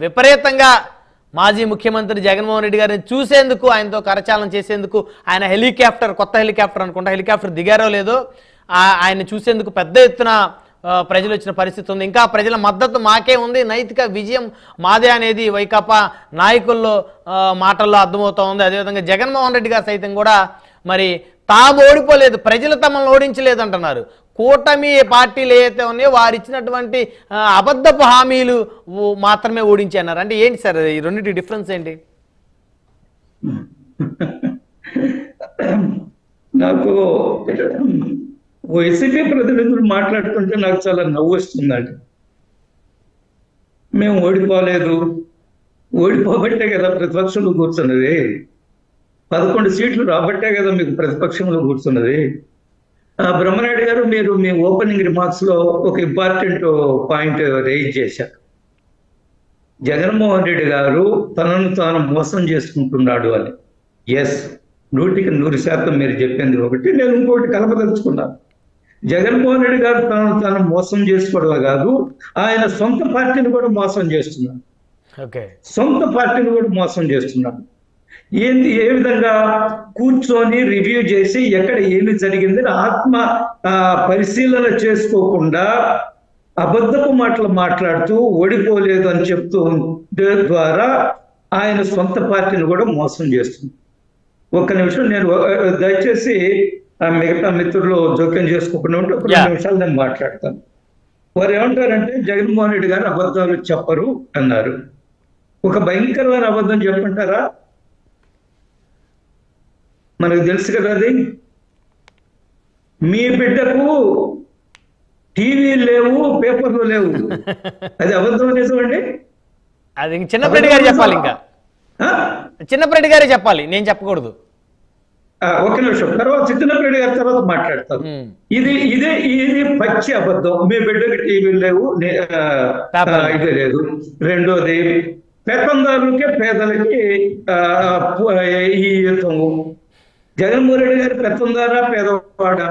విపరీతంగా మాజీ ముఖ్యమంత్రి జగన్మోహన్ రెడ్డి గారిని చూసేందుకు, ఆయనతో కరచాలనం చేసేందుకు ఆయన హెలికాప్టర్, కొత్త హెలికాప్టర్ అనుకుంటా, హెలికాప్టర్ దిగారో లేదో, ఆయన చూసేందుకు పెద్ద ఎత్తున ప్రజలు వచ్చిన పరిస్థితి ఉంది. ఇంకా ప్రజల మద్దతు మాకే ఉంది, నైతిక విజయం మాదే అనేది వైకాపా నాయకుల్లో మాటల్లో అర్థమవుతా ఉంది. అదేవిధంగా జగన్మోహన్ రెడ్డి గారు సైతం కూడా మరి తాము ఓడిపోలేదు, ప్రజలు తమను ఓడించలేదు అంటున్నారు. కూటమి పార్టీలు ఏవైతే ఉన్నాయో వారు ఇచ్చినటువంటి అబద్ధపు హామీలు మాత్రమే ఓడించారు. అంటే ఏంటి సార్ ఈ రెండింటి డిఫరెన్స్ ఏంటి? నాకు వైసీపీ ప్రతినిధులు మాట్లాడుతుంటే నాకు చాలా నవ్వు వస్తుందండి. మేము ఓడిపోలేదు, ఓడిపోబట్టే కదా ప్రతిపక్షంలో కూర్చున్నది, 11 సీట్లు రాబట్టే కదా మీకు ప్రతిపక్షంలో కూర్చున్నది. బ్రహ్మనాయుడు గారు, మీరు మీ ఓపెనింగ్ రిమార్క్స్ లో ఒక ఇంపార్టెంట్ పాయింట్ రైజ్ చేశారు. జగన్మోహన్ రెడ్డి గారు తనను తాను మోసం చేసుకుంటున్నాడు అని. ఎస్, 100% మీరు చెప్పింది ఒకటి. నేను ఇంకోటి కలపదలుచుకున్నాను. జగన్మోహన్ రెడ్డి గారు తను మోసం చేసుకోవడమే కాదు, ఆయన సొంత పార్టీని కూడా మోసం చేస్తున్నాడు. సొంత పార్టీని కూడా మోసం చేస్తున్నాడు. ఏ విధంగా కూర్చొని రివ్యూ చేసి ఎక్కడ ఏమి జరిగిందని ఆత్మ పరిశీలన చేసుకోకుండా అబద్ధపు మాటలు మాట్లాడుతూ ఓడిపోలేదు అని చెప్తూ ద్వారా ఆయన సొంత పార్టీని కూడా మోసం చేస్తుంది. ఒక్క నిమిషం, నేను దయచేసి మిగతా మిత్రులు జోక్యం చేసుకోకుండా ఉంటే ఒక 2 నిమిషాలు నేను మాట్లాడతాను. వారు ఏమంటారంటే జగన్మోహన్ రెడ్డి గారు అబద్ధాలు చెప్పరు అన్నారు. ఒక భయంకరమైన అబద్ధం చెప్పంటారా? మనకు తెలుసు కదా, అది మీ బిడ్డకు టీవీ లేవు, పేపర్లు లేవు, అది అబద్ధం నిజమండి. అది చిన్నప్పటి గారు చెప్పాలి, ఇంకా చిన్నప్పటి గారే చెప్పాలి, నేను చెప్పకూడదు. ఒక నిమిషం, తర్వాత చిన్నప్పటి గారి తర్వాత మాట్లాడతారు. ఇది పచ్చి అబద్ధం. మీ బిడ్డకి టీవీ లేవు, ఇది లేదు. రెండోది, పెత్తందారులకే పేదలకి ఈ యుద్ధము. జగన్మోహన్ రెడ్డి గారు పెత్తందారా పేదవాడా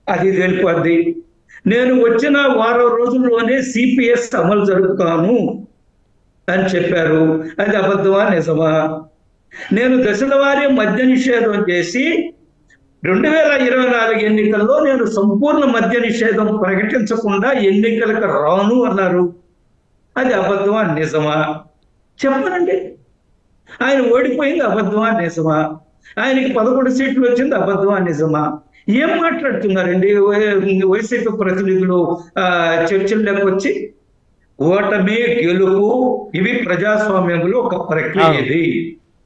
అది తెలిపద్ది. నేను వచ్చిన వారం రోజుల్లోనే సిపిఎస్ అమలు జరుపుతాను అని చెప్పారు. అది అబద్ధమా నిజమా? నేను దశల వారీ మద్య నిషేధం చేసి 2024 ఎన్నికల్లో నేను సంపూర్ణ మద్య నిషేధం ప్రకటించకుండా ఎన్నికలకు రాను అన్నారు. అది అబద్ధమా నిజమా? చెప్పనండి. ఆయన ఓడిపోయింది అబద్ధమా నిజమా? ఆయనకి 11 సీట్లు వచ్చింది అబద్ధమా నిజమా? ఏం మాట్లాడుతున్నారండి వైసీపీ ప్రతినిధులు చర్చల్లోకి వచ్చి? ఓటమి గెలుపు ఇవి ప్రజాస్వామ్యంలో ఒక ప్రక్రియ. ఇది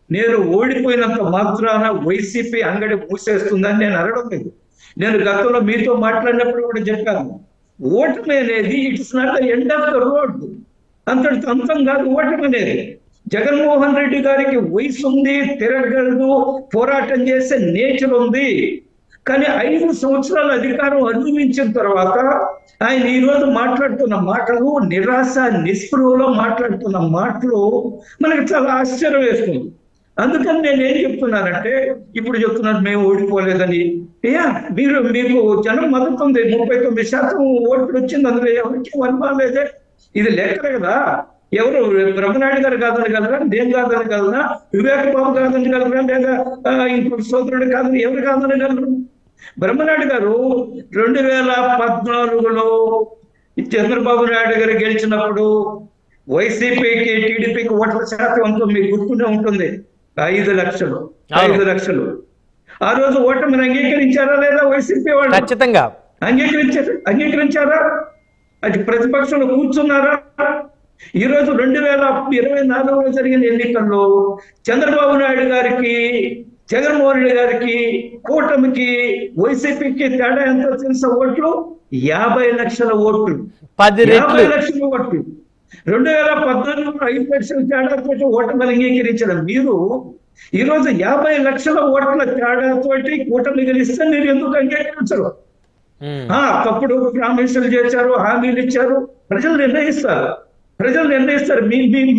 నేను ఓడిపోయినంత మాత్రాన వైసీపీ అంగడి మూసేస్తుందని నేను అనడం లేదు. నేను గతంలో మీతో మాట్లాడినప్పుడు కూడా చెప్పాను, ఓటమి అనేది it's not the end of the road, అంతటి అంతం కాదు ఓటమి అనేది. జగన్మోహన్ రెడ్డి గారికి వయసు ఉంది, తిరగలదు, పోరాటం చేసే నేచర్ ఉంది. కానీ 5 సంవత్సరాల అధికారం అనుభవించిన తర్వాత ఆయన ఈ రోజు మాట్లాడుతున్న మాటలు, నిరాశ నిస్పృహలో మాట్లాడుతున్న మాటలు మనకి చాలా ఆశ్చర్యం వేస్తుంది. అందుకని నేను ఏం చెప్తున్నానంటే, ఇప్పుడు చెప్తున్నాను మేము ఓడిపోలేదని. మీకు జనం మద్దతు ఉంది, 39% ఓట్లు వచ్చింది, అందులో ఎవరికి వనమాలేదే. ఇది లెక్క కదా. ఎవరు బ్రహ్మనాయుడు గారు కాదనగలరా? నేను కాదనగలరా? వివేక్ బాబు కాదనగలరా? లేదా ఇంకొక సోదరుడు కాదని ఎవరు కాదనగలరు? బ్రహ్మనాయుడు గారు 2014లో చంద్రబాబు నాయుడు గారు గెలిచినప్పుడు వైసీపీకి టీడీపీకి ఓట్ల శాతం అంతా మీకు గుర్తుండే ఉంటుంది, 5 లక్షలు. ఆ రోజు ఓటమిని అంగీకరించారా లేదా వైసీపీ వాళ్ళు? ఖచ్చితంగా అంగీకరించారా? అది ప్రతిపక్షంలో కూర్చున్నారా? ఈ రోజు 2024లో జరిగిన ఎన్నికల్లో చంద్రబాబు నాయుడు గారికి, జగన్మోహన్ రెడ్డి గారికి, కూటమికి, వైసీపీకి తేడా ఎంతో తెలుసా? ఓట్లు 50 లక్షల ఓట్లు. 50 లక్షల ఓట్లు. 2014లో 5 లక్షల తేడాతోటి ఓటమిని అంగీకరించారు మీరు. ఈ రోజు 50 లక్షల ఓట్ల తేడాతోటి కూటమి గెలిస్తే మీరు ఎందుకు అంగీకరించరు? తప్పుడు ప్రామిసులు చేశారు, హామీలు ఇచ్చారు. ప్రజలు నిర్ణయిస్తారు.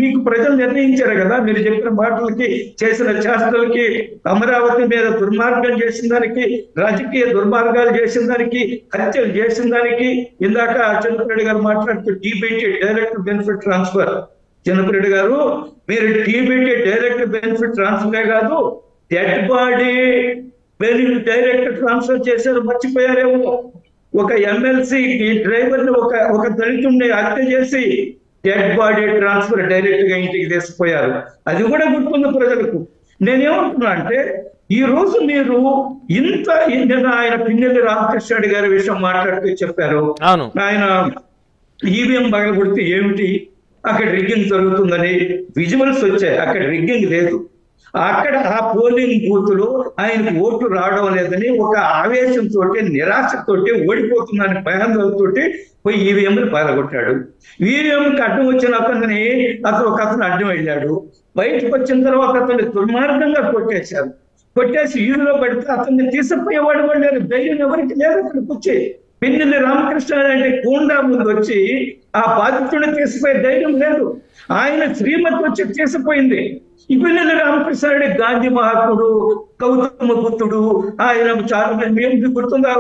మీకు ప్రజలు నిర్ణయించారు కదా. మీరు చెప్పిన మాటలకి, చేసిన చేష్టలకి, అమరావతి మీద దుర్మార్గం చేసిన దానికి, రాజకీయ దుర్మార్గాలు చేసిన దానికి, హత్యలు చేసిన దానికి, ఇందాక చంద్రబాబు గారు మాట్లాడుతూ DBT, direct benefit transfer, Chinnapireddy గారు, మీరు టీబీటీ డైరెక్ట్ బెనిఫిట్ ట్రాన్స్ఫరే కాదు, dead body benefit direct transfer చేశారు, మర్చిపోయారేమో. ఒక ఎమ్మెల్సీ డ్రైవర్ ని ఒక దళితుడిని హత్య చేసి డెడ్ బాడీ ట్రాన్స్ఫర్ డైరెక్ట్ గా ఇంటికి తీసుకుపోయారు. అది కూడా గుర్తుంది ప్రజలకు. నేనేమంటున్నా అంటే, ఈ రోజు మీరు ఇంత ఆయన పిన్నెల్లి రామకృష్ణారెడ్డి గారి విషయం మాట్లాడుతూ చెప్పారు, ఆయన ఈవీఎం పగలగొడితే ఏమిటి, అక్కడ రిగ్గింగ్ జరుగుతుందని విజువల్స్ వచ్చాయి. అక్కడ రిగ్గింగ్ లేదు. అక్కడ ఆ పోలింగ్ బూత్ లో ఆయనకు ఓట్లు రావడం లేదని ఒక ఆవేశంతో, నిరాశతో, ఓడిపోతుందని భయంతో పోయి ఈవీఎంలు పాల్గొట్టాడు. ఈవీఎంకి అడ్డం వచ్చిన అతన్ని ఒక అతను అడ్డం వెళ్ళాడు. బయటకు వచ్చిన తర్వాత అతన్ని దుర్మార్గంగా కొట్టేసి ఈదులో పడితే అతన్ని తీసుకుపోయేవాడు కూడా లేరు. ధైర్యం ఎవరికి లేదు. అక్కడికి వచ్చి పిన్నెల్లి రామకృష్ణారెడ్డి గూండా ముందు వచ్చి ఆ బాధితుడిని తీసుకుపోయే ధైర్యం లేదు. ఆయన శ్రీమతి వచ్చి తీసుకుపోయింది. ఈ పిన్నెల్లి రామకృష్ణారెడ్డి గాంధీ మహాత్ముడు, గౌతమ బుద్ధుడు, ఆయన చాలా మేము గుర్తుందా,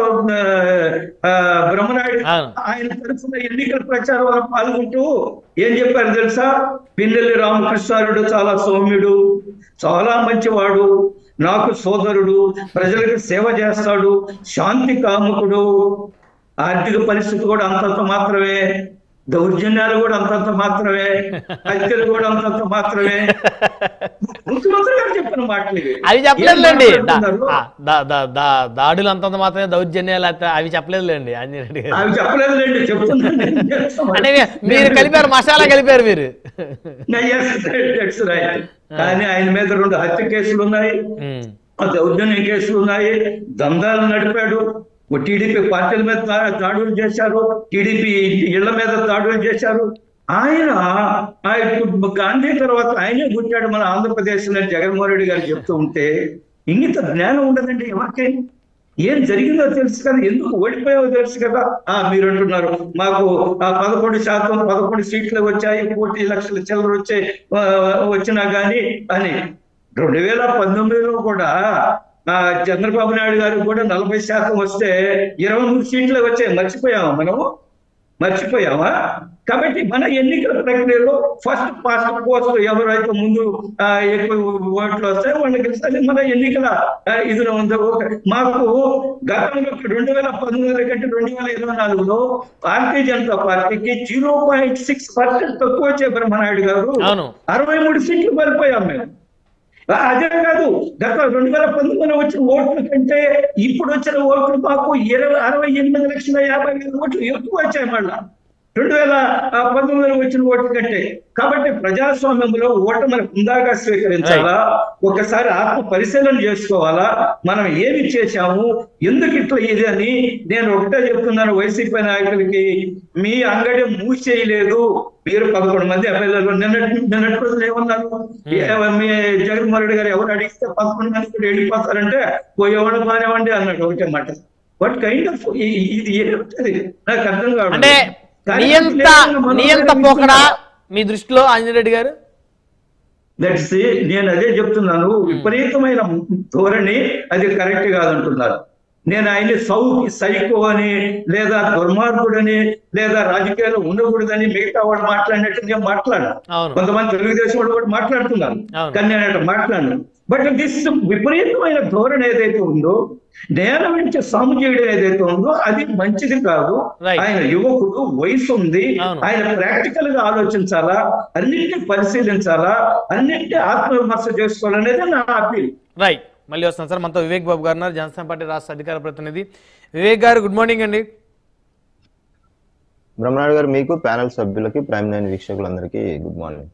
బ్రహ్మనాయుడు ఆయన తరఫున ఎన్నికల ప్రచారంలో పాల్గొంటూ ఏం చెప్పారు తెలుసా? పిన్నెల్లి రామకృష్ణారెడ్డి చాలా సౌమ్యుడు, చాలా మంచివాడు, నాకు సోదరుడు, ప్రజలకు సేవ చేస్తాడు, శాంతి కాముకుడు. ఆర్థిక పరిస్థితి కూడా అంతంత మాత్రమే, దౌర్జన్యాలు కూడా అంతంత మాత్రమే, హత్యలు కూడా అంతంత మాత్రమే. ముఖ్యమంత్రి గారు చెప్పిన మాటలు అవి చెప్పలేదులేండి. దాడులు అంతంత మాత్రమే, దౌర్జన్యాలు అవి చెప్పలేదులేండి. అవి చెప్పలేదులేండి, చెప్తున్నాను. అంటే మీరు కలిపారు, మసాలా కలిపారు మీరు. కానీ ఆయన మీద 2 హత్య కేసులు ఉన్నాయి, దౌర్జన్య కేసులు ఉన్నాయి, దందాలు నడిపాడు, టీడీపీ పార్టీల మీద దాడులు చేశారు, టీడీపీ ఇళ్ల మీద దాడులు చేశారు. ఆయన గాంధీ తర్వాత ఆయనే పుట్టాడు మన ఆంధ్రప్రదేశ్ లో జగన్మోహన్ రెడ్డి గారు చెప్తూ ఉంటే ఇంగిత జ్ఞానం ఉండదండి ఎవరికైనా. ఏం జరిగిందో తెలుసు కదా, ఎందుకు ఓడిపోయావో తెలుసు కదా. మీరు అంటున్నారు మాకు 11% 11 సీట్లు వచ్చాయి, 1 లక్షల చిల్లర వచ్చినా గానీ అని. 2019లో కూడా చంద్రబాబు నాయుడు గారు కూడా 40% వస్తే 23 సీట్లు వచ్చాయి. మర్చిపోయామా? కాబట్టి మన ఎన్నికల ప్రక్రియలో ఫస్ట్ పాస్ట్ పోస్ట్ ఎవరైతే ముందు ఎక్కువ ఓట్లు వస్తాయో వాళ్ళకి గెలుస్తుంది. మన ఎన్నికల ఇదిలో ఉందో మాకు గతంలో 2019 కంటే 2024లో భారతీయ జనతా పార్టీకి 0.6% తక్కువ వచ్చాయి బ్రహ్మనాయుడు గారు. 63 సీట్లు పడిపోయాం మేము. అదే కాదు, గత 2019లో వచ్చిన ఓట్ల కంటే ఇప్పుడు వచ్చిన ఓట్లు మాకు 68,50,000 ఓట్లు ఎక్కువ వచ్చాయి మళ్ళా 2019లో వచ్చిన ఓట్ల కంటే. కాబట్టి ప్రజాస్వామ్యంలో ఓటమిని హుందాగా స్వీకరించాలా, ఒకసారి ఆత్మ పరిశీలన చేసుకోవాలా, మనం ఏమి చేశాము, ఎందుకు ఇట్లా ఇది అని. నేను ఒకటే చెప్తున్నాను వైసీపీ నాయకులకి, మీ అంగడి మూసేయలేదు. మీరు 11 మంది ఎమ్మెల్యేలు నిన్నటి రోజులు ఏమన్నారు, మీ జగన్మోహన్ రెడ్డి గారు ఎవరు అడిగితే 11 మంది కూడా వెళ్ళిపోతారంటే పోయేవాడు మానేవండి అన్నాడు. ఒకటే మాట. వాట్ కైండ్ ఆఫ్ ఇది ఏమిటది నాకు అర్థం కాదు. నియంత పోకడా మీ దృష్టిలో ఆంజనేయుడు గారు? నేను అదే చెప్తున్నాను, విపరీతమైన ధోరణి, అది కరెక్ట్ కాదంటున్నారు. నేను ఆయన్ని సైకో అని, లేదా దుర్మార్గుడని, లేదా రాజకీయాల్లో ఉండకూడదని మిగతా వాడు మాట్లాడినట్టు నేను మాట్లాడాను. కొంతమంది తెలుగుదేశం వాడు కూడా మాట్లాడుతున్నారు, కానీ నేను అట్లా మాట్లాడను. బట్ దిస్ విపరీతమైన ధోరణి ఏదైతే ఉందో, నేల నుంచి సాము చేయడం ఏదైతే ఉందో అది మంచిది కాదు. ఆయన యువకుడు, వయసు ఉంది, ఆయన ప్రాక్టికల్ గా ఆలోచించాలా, అన్నింటినీ పరిశీలించాలా, అన్నింటినీ ఆత్మవిమర్శ చేసుకోవాలనేది నా అపీల్. రైట్, మళ్ళీ వస్తాను సార్. మనతో వివేక్ బాబు గారు, జనసేన పార్టీ రాష్ట్ర అధికార ప్రతినిధి. వివేక్ గారు, గుడ్ మార్నింగ్ అండి. బ్రహ్మనాయుడు గారు, మీకు ప్యానెల్ సభ్యులకి, ప్రైమ్ 9 వీక్షకులందరికీ గుడ్ మార్నింగ్.